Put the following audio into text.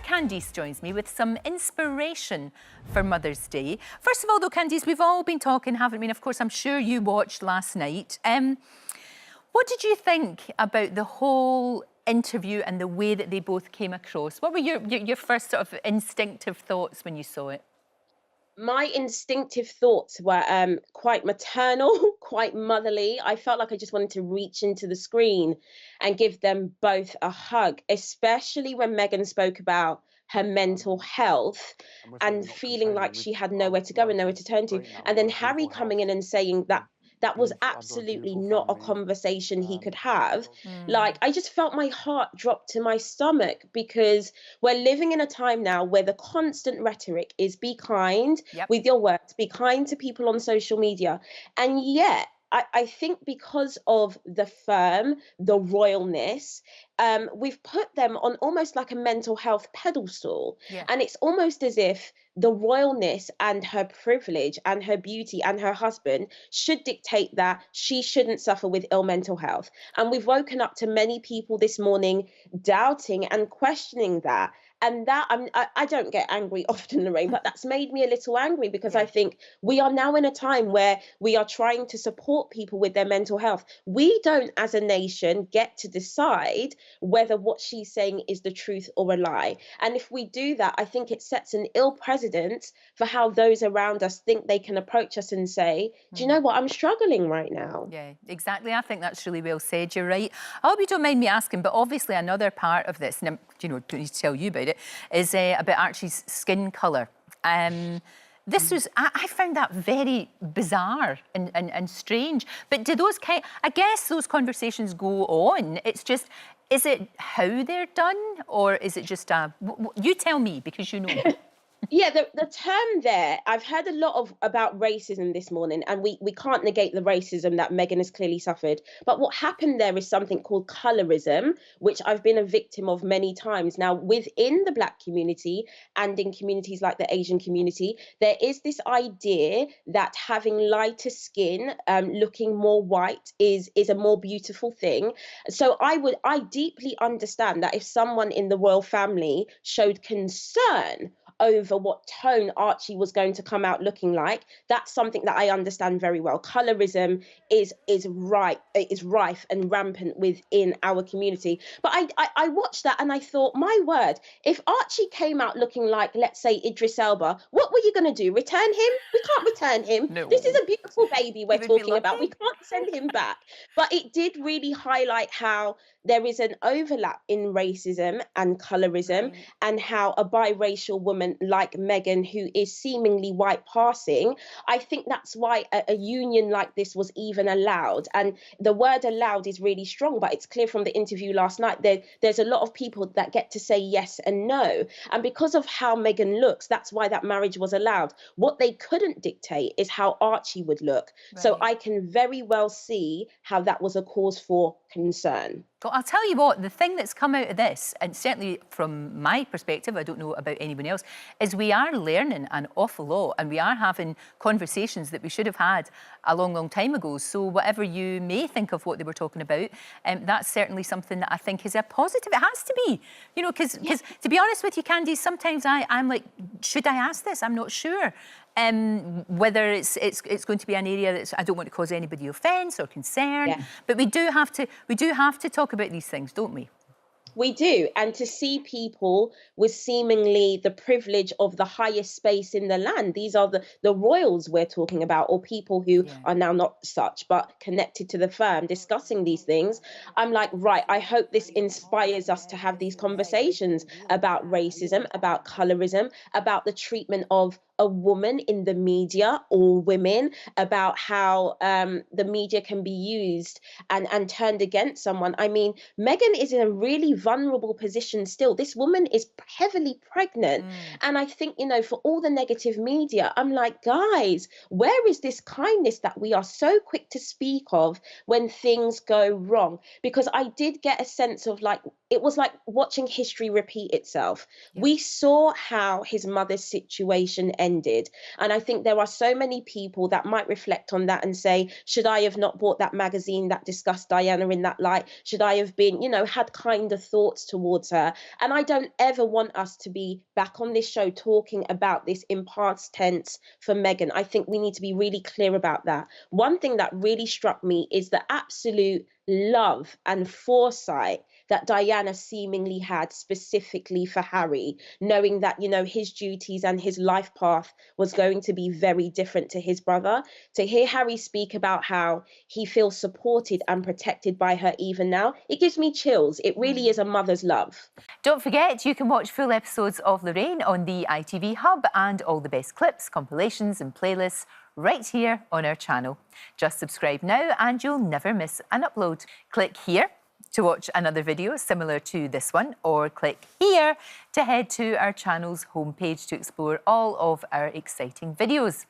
Candice joins me with some inspiration for Mother's Day. First of all, though, Candice, we've all been talking, haven't we? And of course, I'm sure you watched last night. What did you think about the whole interview and the way that they both came across? What were your first sort of instinctive thoughts when you saw it? My instinctive thoughts were quite maternal, quite motherly. I felt like I just wanted to reach into the screen and give them both a hug, especially when Meghan spoke about her mental health and feeling like she had nowhere to go and nowhere to turn to. And then Harry coming in and saying that that was absolutely not a conversation he could have. Like, I just felt my heart drop to my stomach, because we're living in a time now where the constant rhetoric is be kind with your words, be kind to people on social media. And yet, I think because of the firm, the royalness, we've put them on almost like a mental health pedestal. And it's almost as if the royalness and her privilege and her beauty and her husband should dictate that she shouldn't suffer with ill mental health. And we've woken up to many people this morning doubting and questioning that. And that I don't get angry often, Lorraine, but that's made me a little angry, because I think we are now in a time where we are trying to support people with their mental health. We don't, as a nation, get to decide whether what she's saying is the truth or a lie. And if we do that, I think it sets an ill precedent for how those around us think they can approach us and say, do you know what, I'm struggling right now. Yeah, exactly. I think that's really well said. You're right. I hope you don't mind me asking, but obviously another part of this, and don't need to tell you about it, is about Archie's skin colour. This was, I found that very bizarre and strange. But do those I guess those conversations go on. It's just, is it how they're done, or is it just you tell me, because you know. Yeah, the term there, I've heard a lot about racism this morning, and we can't negate the racism that Meghan has clearly suffered. But what happened there is something called colorism, which I've been a victim of many times. Now, within the Black community and in communities like the Asian community, there is this idea that having lighter skin, looking more white is a more beautiful thing. So I deeply understand that if someone in the royal family showed concern over what tone Archie was going to come out looking like, that's something that I understand very well. Colorism is rife and rampant within our community. But I watched that and I thought, my word, if Archie came out looking like, let's say, Idris Elba, what were you going to do? Return him? We can't return him. No. This is a beautiful baby we're talking about. We can't send him back. But it did really highlight how there is an overlap in racism and colorism, and how a biracial woman like Meghan, who is seemingly white passing, I think that's why a union like this was even allowed. And the word allowed is really strong, but it's clear from the interview last night there's a lot of people that get to say yes and no. And because of how Meghan looks, that's why that marriage was allowed. What they couldn't dictate is how Archie would look. So I can very well see how that was a cause for concern. Well, I'll tell you what, the thing that's come out of this, and certainly from my perspective, I don't know about anyone else, is we are learning an awful lot, and we are having conversations that we should have had a long, long time ago. So whatever you may think of what they were talking about, that's certainly something that I think is a positive. It has to be, because to be honest with you, Candice, sometimes I'm like, should I ask this? I'm not sure. Whether it's going to be an area that I don't want to cause anybody offence or concern, but we do have to talk about these things, don't we? We do. And to see people with seemingly the privilege of the highest space in the land, these are the royals we're talking about, or people who are now not such, but connected to the firm, discussing these things. I'm like, right, I hope this inspires us to have these conversations about racism, about colorism, about the treatment of a woman in the media, or women, about how the media can be used and turned against someone. I mean, Meghan is in a really vulnerable position still. This woman is heavily pregnant. And I think, for all the negative media, I'm like, guys, where is this kindness that we are so quick to speak of when things go wrong? Because I did get a sense of, like, it was like watching history repeat itself. Yeah. We saw how his mother's situation ended. And I think there are so many people that might reflect on that and say, should I have not bought that magazine that discussed Diana in that light? Should I have been, you know, had kinder thoughts towards her? And I don't ever want us to be back on this show talking about this in past tense for Meghan. I think we need to be really clear about that. One thing that really struck me is the absolute love and foresight that Diana seemingly had specifically for Harry, knowing that, you know, his duties and his life path was going to be very different to his brother. To hear Harry speak about how he feels supported and protected by her even now, it gives me chills. It really is a mother's love. Don't forget, you can watch full episodes of Lorraine on the ITV Hub and all the best clips, compilations and playlists right here on our channel. Just subscribe now and you'll never miss an upload. Click here to watch another video similar to this one, or click here to head to our channel's homepage to explore all of our exciting videos.